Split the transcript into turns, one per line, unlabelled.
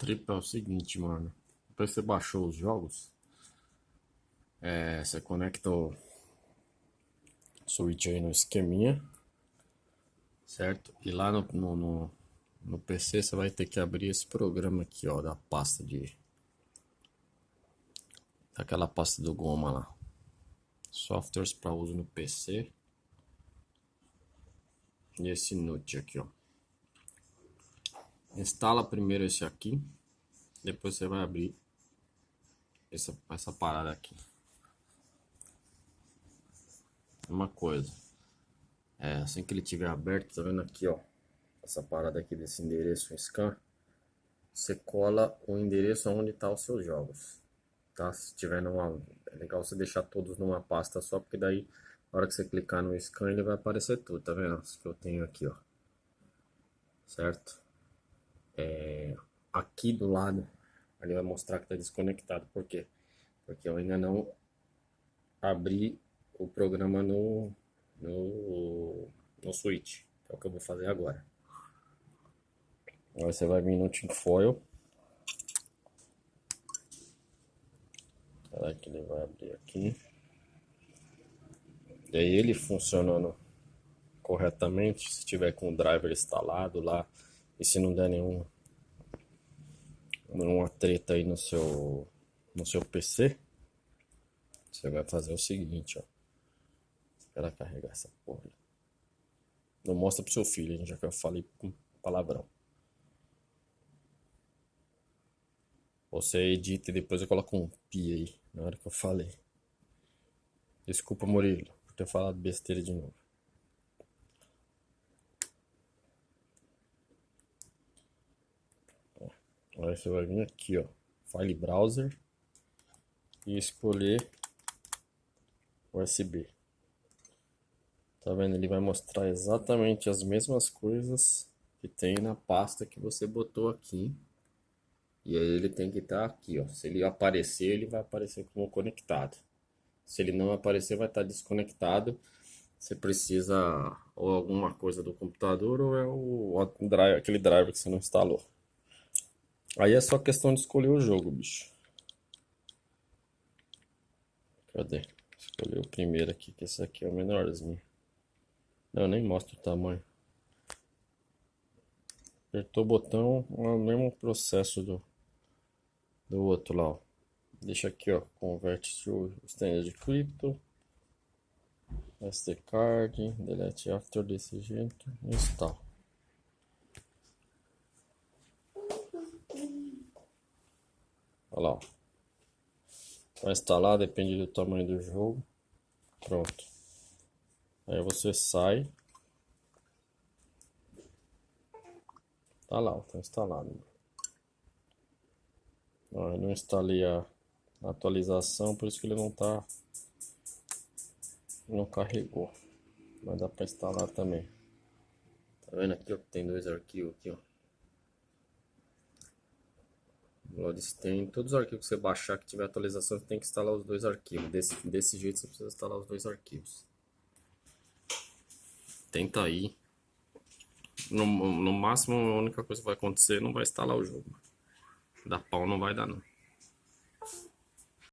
trip é o seguinte, mano. Depois que você baixou os jogos, você conecta o Switch aí no esqueminha, certo? E lá no PC você vai ter que abrir esse programa aqui, ó, da pasta daquela pasta do Goma lá. Softwares para uso no PC. E esse Nut aqui, ó. Instala primeiro esse aqui. Depois você vai abrir essa parada aqui. Uma coisa. Assim que ele tiver aberto, tá vendo aqui, ó. Essa parada aqui desse endereço scan. Você cola o endereço onde tá os seus jogos. Tá? Se tiver é legal você deixar todos numa pasta só, porque daí na hora que você clicar no scan ele vai aparecer tudo, tá vendo? Isso que eu tenho aqui, ó. Certo? Aqui do lado ele vai mostrar que tá desconectado. Por quê? Porque eu ainda não abri o programa no Switch, que é o que eu vou fazer agora. Agora você vai vir no tinfoil. Será que ele vai abrir aqui? E aí ele funcionando corretamente, se tiver com o driver instalado lá, e se não der nenhuma treta aí no seu PC, você vai fazer o seguinte, ó. Espera carregar essa porra. Não mostra pro seu filho, já que eu falei com palavrão. Você edita e depois eu coloco um pi aí, na hora que eu falei. Desculpa, Murilo, por ter falado besteira de novo. Agora você vai vir aqui, ó, File Browser e escolher USB. Tá vendo? Ele vai mostrar exatamente as mesmas coisas que tem na pasta que você botou aqui. E aí ele tem que estar aqui, ó. Se ele aparecer, ele vai aparecer como conectado. Se ele não aparecer, vai estar desconectado. Você precisa ou alguma coisa do computador ou aquele driver que você não instalou. Aí é só questão de escolher o jogo, bicho. Cadê? Escolhi o primeiro aqui, que esse aqui é o menorzinho. Não, eu nem mostro o tamanho. Apertou o botão, é o mesmo processo do outro lá, ó. Deixa aqui, ó, convert to standard crypto, SD card, delete after desse jeito, install. Olha lá, ó. Vai instalar, depende do tamanho do jogo. Pronto. Aí você sai. Tá lá, ó, tá instalado. Ó, eu não instalei a atualização, por isso que ele não carregou. Mas dá pra instalar também. Tá vendo aqui, ó, que tem dois arquivos aqui, ó. Tem todos os arquivos que você baixar que tiver atualização, você tem que instalar os dois arquivos. Desse jeito você precisa instalar os dois arquivos. Tenta aí. No máximo, a única coisa que vai acontecer, não vai instalar o jogo. Dar pau não vai dar, não.